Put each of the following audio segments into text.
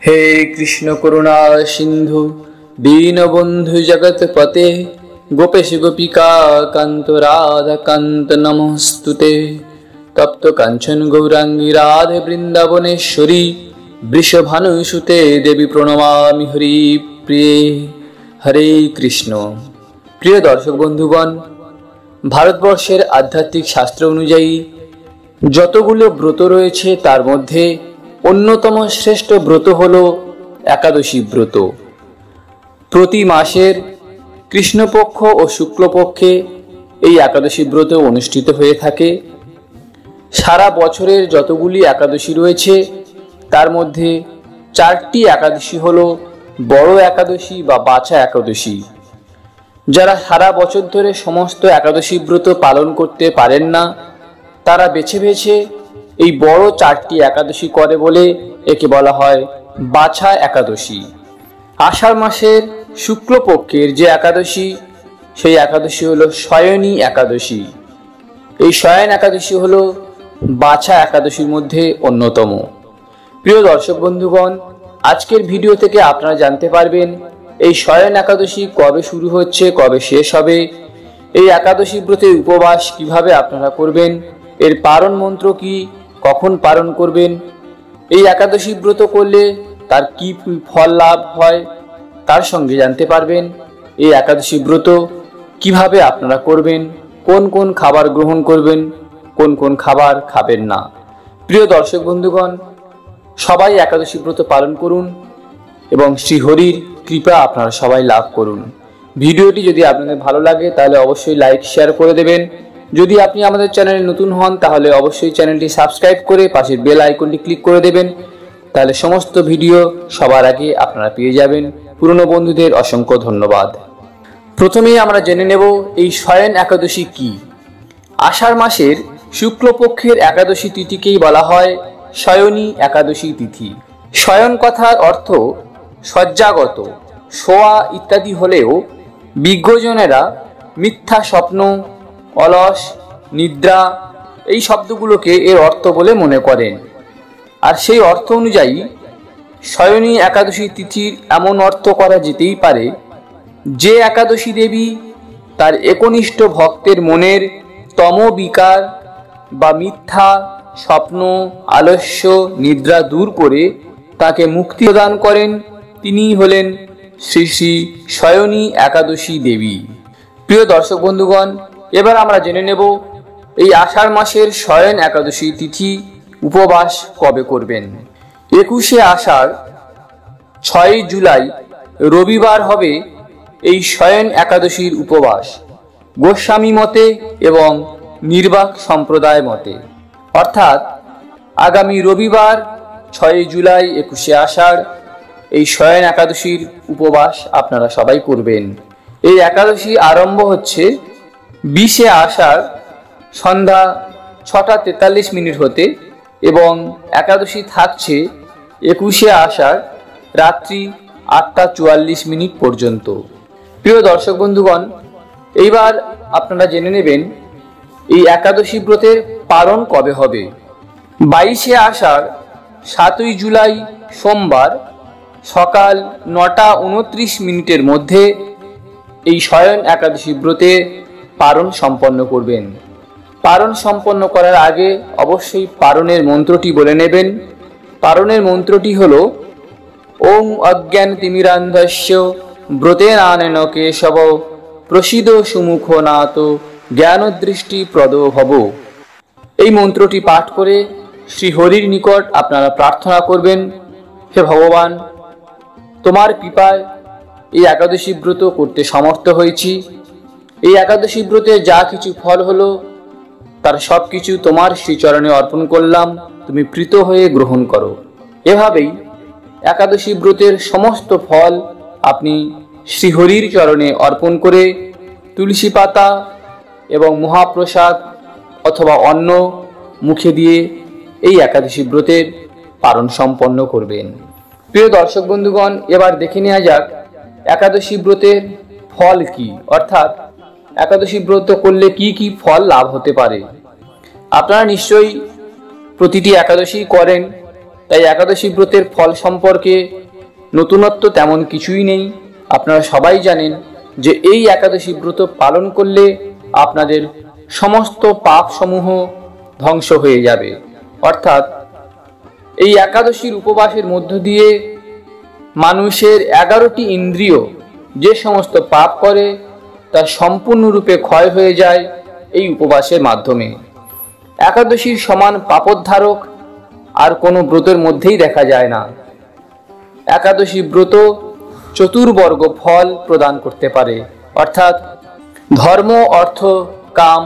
हे कृष्ण करुणा सिंधु दीनबंधु जगतपते गोपेश गोपिका कांत राधा कांत नमस्तुते तप्त कांचन गौरांगी राधे वृंदावनेश्वरी वृषभानुसुते देवी प्रणमामि हरि प्रिये। हरे कृष्ण। प्रिय दर्शक बंधुगण, ভারতবর্ষের আধ্যাত্মিক শাস্ত্র অনুযায়ী যতগুলো ব্রত রয়েছে তার মধ্যে অন্যতম শ্রেষ্ঠ ব্রত হল একাদশী ব্রত। প্রতি মাসের কৃষ্ণপক্ষ ও শুক্লপক্ষে এই একাদশী ব্রত অনুষ্ঠিত হয়ে থাকে। সারা বছরের যতগুলি একাদশী রয়েছে তার মধ্যে 4টি একাদশী হল বড় একাদশী বা বাছা একাদশী। যারা সারা বছর ধরে সমস্ত একাদশী ব্রত পালন করতে পারেন না তারা বেছে বেছে এই বড় 4টি একাদশী করে বলে একে বলা হয় বাছা একাদশী। আষাঢ় মাসের শুক্লপক্ষের যে একাদশী সেই একাদশী হলো শয়নী একাদশী। এই শয়ন একাদশী হলো বাছা একাদশীর মধ্যে অন্যতম। প্রিয় দর্শক বন্ধুগণ, আজকের ভিডিও থেকে আপনারা জানতে পারবেন এই শয়ন একাদশী কবে শুরু হচ্ছে, কবে শেষ হবে, এই একাদশী ব্রতের উপবাস কিভাবে আপনারা করবেন, এর পারণ মন্ত্র কি, কখন পালন করবেন, এই একাদশী ব্রত করলে তার কি ফল লাভ হয়, তার সঙ্গে জানতে পারবেন এই একাদশী ব্রত কিভাবে আপনারা করবেন, কোন কোন খাবার গ্রহণ করবেন, কোন কোন খাবার খাবেন না। প্রিয় দর্শক বন্ধুগণ, সবাই একাদশী ব্রত পালন করুন এবং শ্রীহরির কৃপা আপনারা সবাই লাভ করুন। ভিডিওটি যদি আপনাদের ভালো লাগে তাহলে অবশ্যই লাইক শেয়ার করে দেবেন। যদি আপনি আমাদের চ্যানেলে নতুন হন তাহলে অবশ্যই চ্যানেলটি সাবস্ক্রাইব করে পাশের বেল আইকনটি ক্লিক করে দেবেন, তাহলে সমস্ত ভিডিও সবার আগে আপনারা পেয়ে যাবেন। পুরনো বন্ধুদের অসংখ্য ধন্যবাদ। প্রথমেই আমরা জেনে নেব এই শয়ন একাদশী কি। আষাঢ় মাসের শুক্লপক্ষের একাদশী তিথিকেই বলা হয় শয়নী একাদশী তিথি। শয়ন কথার অর্থ শয্যাগত, শোয়া ইত্যাদি হলেও বিজ্ঞজনেরা মিথ্যা স্বপ্ন, অলস, নিদ্রা এই শব্দগুলোকে এর অর্থ বলে মনে করেন। আর সেই অর্থ অনুযায়ী শয়নী একাদশী তিথির এমন অর্থ করা যেতেই পারে যে একাদশী দেবী তার একনিষ্ঠ ভক্তের মনের তম বিকার বা মিথ্যা স্বপ্ন, আলস্য, নিদ্রা দূর করে তাকে মুক্তি প্রদান করেন, তিনিই হলেন শ্রী শ্রী শয়নী একাদশী দেবী। প্রিয় দর্শক বন্ধুগণ, এবার আমরা জেনে নেব এই আষাঢ় মাসের শয়ন একাদশী তিথি উপবাস কবে করবেন। 21শে আষাঢ় 6ই জুলাই রবিবার হবে এই শয়ন একাদশীর উপবাস গোস্বামী মতে এবং নির্বাক সম্প্রদায় মতে। অর্থাৎ আগামী রবিবার 6ই জুলাই 21শে আষাঢ় এই শয়ন একাদশীর উপবাস আপনারা সবাই করবেন। এই একাদশী আরম্ভ হচ্ছে 20শে আষাঢ় সন্ধ্যা 6:43 হতে এবং একাদশী থাকছে 21শে আষাঢ় রাত্রি 8:44 পর্যন্ত। প্রিয় দর্শক বন্ধুগণ, এইবার আপনারা জেনে নেবেন এই একাদশী ব্রতের পালন কবে হবে। 22শে আষাঢ় 7ই জুলাই সোমবার সকাল 9:29 মধ্যে এই শয়ন একাদশী ব্রতে পালন সম্পন্ন করবেন। পালন সম্পন্ন করার আগে অবশ্যই পালনের মন্ত্রটি বলে নেবেন। পালনের মন্ত্রটি হল ওং অজ্ঞান তিমিরান্ধস্য ব্রতেনানেন কেশব প্রসিদ সুমুখ নাত জ্ঞানদৃষ্টি প্রদ ভব। এই মন্ত্রটি পাঠ করে শ্রীহরির নিকট আপনারা প্রার্থনা করবেন, হে ভগবান, তোমার কৃপায় এই একাদশী ব্রত করতে সমর্থ হয়েছি। এই একাদশী ব্রতে যা কিছু ফল হলো তার সব কিছু তোমার শ্রীচরণে অর্পণ করলাম, তুমি প্রীত হয়ে গ্রহণ করো। এভাবেই একাদশী ব্রতের সমস্ত ফল আপনি শ্রীহরির চরণে অর্পণ করে তুলসী পাতা এবং মহাপ্রসাদ অথবা অন্ন মুখে দিয়ে এই একাদশী ব্রতের পালন সম্পন্ন করবেন। প্রিয় দর্শক বন্ধুগণ, এবার দেখে নেওয়া যাক একাদশী ব্রতের ফল কি, অর্থাৎ একাদশী ব্রত করলে কি কি ফল লাভ হতে পারে। আপনারা নিশ্চয়ই প্রতিটি একাদশী করেন, তাই একাদশী ব্রতের ফল সম্পর্কে নতুনত্ব তেমন কিছুই নেই। আপনারা সবাই জানেন যে এই একাদশী ব্রত পালন করলে আপনাদের সমস্ত পাপ সমূহ ধ্বংস হয়ে যাবে। অর্থাৎ এই একাদশীর উপবাসের মধ্য দিয়ে মানুষের 11টি ইন্দ্রিয় যে সমস্ত পাপ করে তা সম্পূর্ণরূপে ক্ষয় হয়ে যায় এই উপবাসের মাধ্যমে। একাদশীর সমান পাপোদ্ধারক আর কোনো ব্রতের মধ্যেই দেখা যায় না। একাদশী ব্রত চতুর্বর্গ ফল প্রদান করতে পারে, অর্থাৎ ধর্ম, অর্থ, কাম,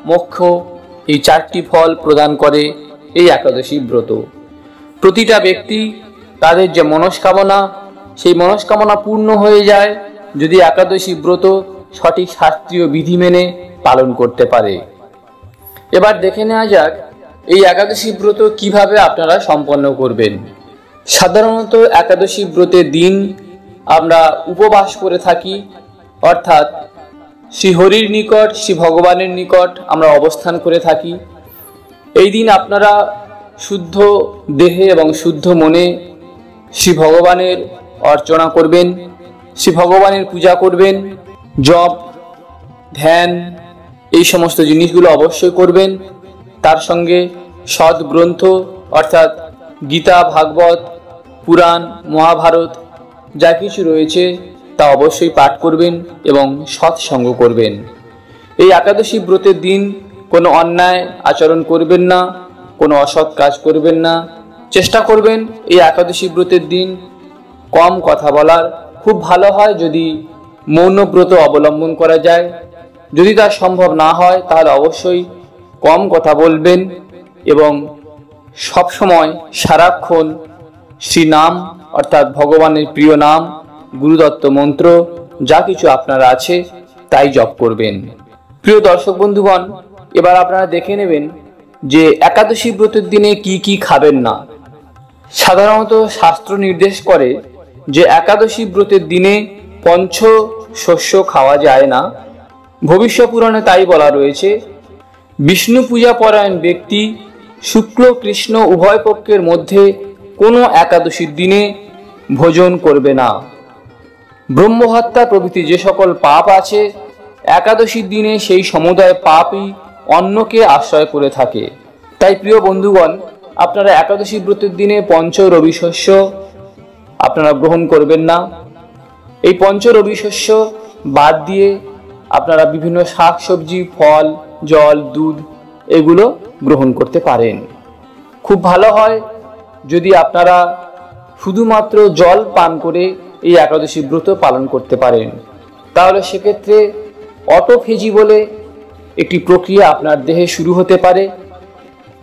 মোক্ষ এই 4টি ফল প্রদান করে এই একাদশী ব্রত। প্রতিটা ব্যক্তি তাদের যে মনস্কামনা সেই মনস্কামনা পূর্ণ হয়ে যায় যদি একাদশী ব্রত সঠিক শাস্ত্রীয় বিধি মেনে পালন করতে পারে। এবার দেখে নেওয়া যাক এই একাদশী ব্রত কিভাবে আপনারা সম্পন্ন করবেন। সাধারণত একাদশী ব্রতের দিন আমরা উপবাস করে থাকি, অর্থাৎ শ্রীহরির নিকট, শ্রী ভগবানের নিকট আমরা অবস্থান করে থাকি। এই দিন আপনারা শুদ্ধ দেহে এবং শুদ্ধ মনে শ্রী ভগবানের অর্চনা করবেন, শ্রী ভগবানের পূজা করবেন, জপ, ধ্যান এই সমস্ত জিনিসগুলো অবশ্যই করবেন। তার সঙ্গে সৎ গ্রন্থ অর্থাৎ গীতা, ভাগবত, পুরাণ, মহাভারত যা কিছু রয়েছে তা অবশ্যই পাঠ করবেন এবং সৎসঙ্গ করবেন। এই একাদশী ব্রতের দিন কোনো অন্যায় আচরণ করবেন না, কোনো অসৎ কাজ করবেন না। চেষ্টা করবেন এই একাদশী ব্রতের দিন কম কথা বলার। খুব ভালো হয় যদি মৌন ব্রত অবলম্বন করা যায়। যদি তা সম্ভব না হয় তাহলে অবশ্যই কম কথা বলবেন এবং সবসময় সারাক্ষণ শ্রীনাম অর্থাৎ ভগবানের প্রিয় নাম, গুরুদত্ত মন্ত্র যা কিছু আপনার আছে তাই জপ করবেন। প্রিয় দর্শক বন্ধুগণ, এবার আপনারা দেখে নেবেন যে একাদশী ব্রতের দিনে কি কি খাবেন না। সাধারণত শাস্ত্র নির্দেশ করে যে একাদশী ব্রতের দিনে পঞ্চ শস্য খাওয়া যায় না। ভবিষ্য পুরাণে তাই বলা রয়েছে, বিষ্ণু পূজা পরায়ণ ব্যক্তি শুক্ল কৃষ্ণ উভয় পক্ষের মধ্যে কোনো একাদশীর দিনে ভোজন করবে না। ব্রহ্মহত্যা প্রভৃতি যে সকল পাপ আছে একাদশীর দিনে সেই সমুদয় পাপই অন্নকে আশ্রয় করে থাকে। তাই প্রিয় বন্ধুগণ, আপনারা একাদশী ব্রতের দিনে পঞ্চ রবি শস্য আপনারা গ্রহণ করবেন না। এই পঞ্চ রবি শস্য বাদ দিয়ে আপনারা বিভিন্ন শাক সবজি, ফল, জল, দুধ এগুলো গ্রহণ করতে পারেন। খুব ভালো হয় যদি আপনারা শুধুমাত্র জল পান করে এই একাদশী ব্রত পালন করতে পারেন। তাহলে সেক্ষেত্রে অটোফেজি বলে একটি প্রক্রিয়া আপনার দেহে শুরু হতে পারে,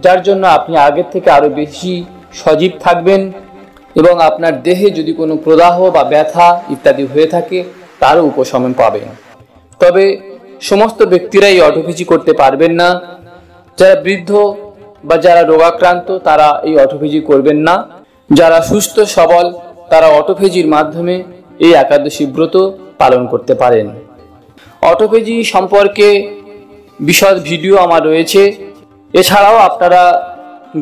যার জন্য আপনি আগের থেকে আরও বেশি সজীব থাকবেন এবং আপনার দেহে যদি কোনো প্রদাহ বা ব্যথা ইত্যাদি হয়ে থাকে তারও উপশম পাবেন। তবে সমস্ত ব্যক্তিরাই অটোফেজি করতে পারবেন না। যারা বৃদ্ধ বা যারা রোগাক্রান্ত তারা এই অটোফেজি করবেন না। যারা সুস্থ সবল তারা অটোফেজির মাধ্যমে এই একাদশী ব্রত পালন করতে পারেন। অটোফেজি সম্পর্কে বিশদ ভিডিও আমার রয়েছে। এছাড়াও আপনারা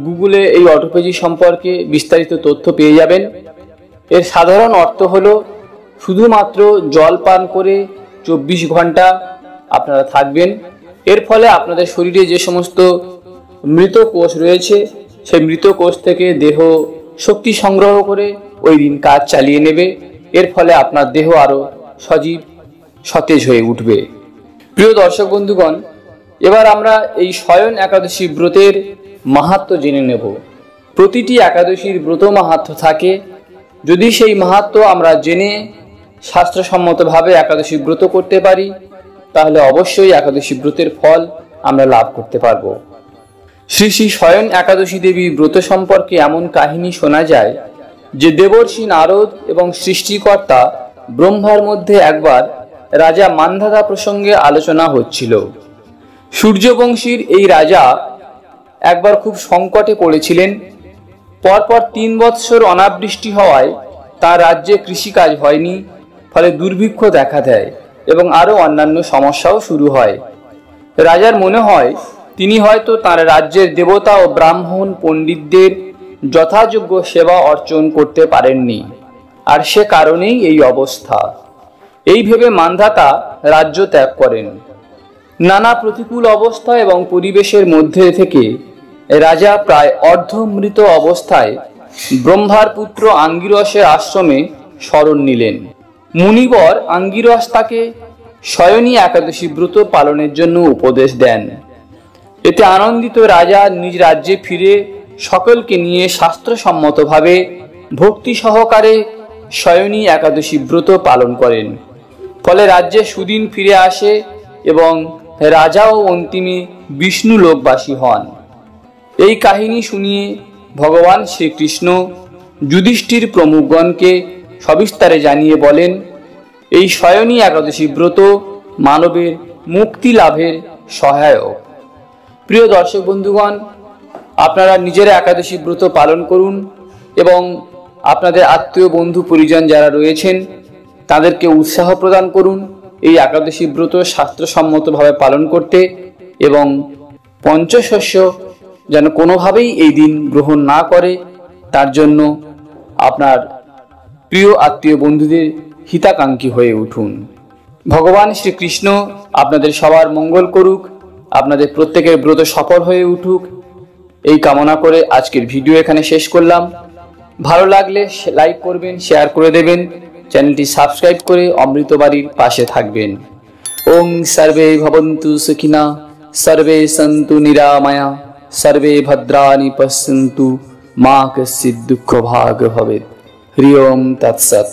গুগলে এই অটোফেজি সম্পর্কে বিস্তারিত তথ্য পেয়ে যাবেন। এর সাধারণ অর্থ হলো শুধুমাত্র জল পান করে 24 ঘন্টা আপনারা থাকবেন। এর ফলে আপনাদের শরীরে যে সমস্ত মৃত কোষ রয়েছে সেই মৃত কোষ থেকে দেহ শক্তি সংগ্রহ করে ওই দিন কাজ চালিয়ে নেবে। এর ফলে আপনার দেহ আরও সজীব সতেজ হয়ে উঠবে। প্রিয় দর্শক বন্ধুগণ, এবার আমরা এই শয়ন একাদশী ব্রতের মাহাত্ম্য জেনে নেব। প্রতিটি একাদশীর ব্রত মাহাত্ম্য থাকে। যদি সেই মাহাত্ম্য আমরা জেনে শাস্ত্রসম্মতভাবে একাদশী ব্রত করতে পারি তাহলে অবশ্যই একাদশী ব্রতের ফল আমরা লাভ করতে পারব। শ্রী শ্রী শয়ন একাদশী দেবী ব্রত সম্পর্কে এমন কাহিনী শোনা যায় যে দেবর্ষি নারদ এবং সৃষ্টিকর্তা ব্রহ্মার মধ্যে একবার রাজা মান্ধাতা প্রসঙ্গে আলোচনা হচ্ছিল। সূর্যবংশীর এই রাজা একবার খুব সংকটে পড়েছিলেন। পরপর 3 বৎসর অনাবৃষ্টি হওয়ায় তার রাজ্যে কৃষিকাজ হয়নি, ফলে দুর্ভিক্ষ দেখা দেয় এবং আরও অন্যান্য সমস্যাও শুরু হয়। রাজার মনে হয় তিনি হয়তো তার রাজ্যের দেবতা ও ব্রাহ্মণ পণ্ডিতদের যথাযোগ্য সেবা অর্চন করতে পারেননি, আর সে কারণেই এই অবস্থা। এই ভেবে মান্ধাতা রাজ্য ত্যাগ করেন। নানা প্রতিকূল অবস্থা এবং পরিবেশের মধ্যে থেকে রাজা প্রায় অর্ধমৃত অবস্থায় ব্রহ্মার পুত্র আঙ্গিরসের আশ্রমে শরণ নিলেন। মুনিবর আঙ্গিরস তাকে শয়নী একাদশী ব্রত পালনের জন্য উপদেশ দেন। এতে আনন্দিত রাজা নিজ রাজ্যে ফিরে সকলকে নিয়ে শাস্ত্রসম্মতভাবে ভক্তি সহকারে শয়নী একাদশী ব্রত পালন করেন। ফলে রাজ্যে সুদিন ফিরে আসে এবং রাজাও অন্তিমে বিষ্ণু লোকবাসী হন। এই কাহিনী শুনিয়ে ভগবান শ্রীকৃষ্ণ যুধিষ্ঠির প্রমুখগণকে সবিস্তারে জানিয়ে বলেন, এই শয়নী একাদশী ব্রত মানবের মুক্তি লাভের সহায়ক। প্রিয় দর্শক বন্ধুগণ, আপনারা নিজেরা একাদশী ব্রত পালন করুন এবং আপনাদের আত্মীয় বন্ধু পরিজন যারা রয়েছেন তাদেরকে উৎসাহ প্রদান করুন এই একাদশী ব্রত শাস্ত্রসম্মতভাবে পালন করতে, এবং পঞ্চশস্য যেন কোনোভাবেই এই দিন গ্রহণ না করে তার জন্য আপনার প্রিয় আত্মীয় বন্ধুদের হিতাকাঙ্ক্ষী হয়ে উঠুন। ভগবান শ্রীকৃষ্ণ আপনাদের সবার মঙ্গল করুক, আপনাদের প্রত্যেকের ব্রত সফল হয়ে উঠুক, এই কামনা করে আজকের ভিডিও এখানে শেষ করলাম। ভালো লাগলে লাইক করবেন, শেয়ার করে দেবেন, চ্যানেলটি সাবস্ক্রাইব করে অমৃতবাড়ির পাশে থাকবেন। ওং সর্বে ভবন্তু সুখিনা, সর্বে সন্তু নিরাময়া, সর্বে ভদ্রাণি পশ্যন্তু, মা কশ্চিৎ দুঃখ ভাগ ভবেৎ। হরি ওম তৎসৎ।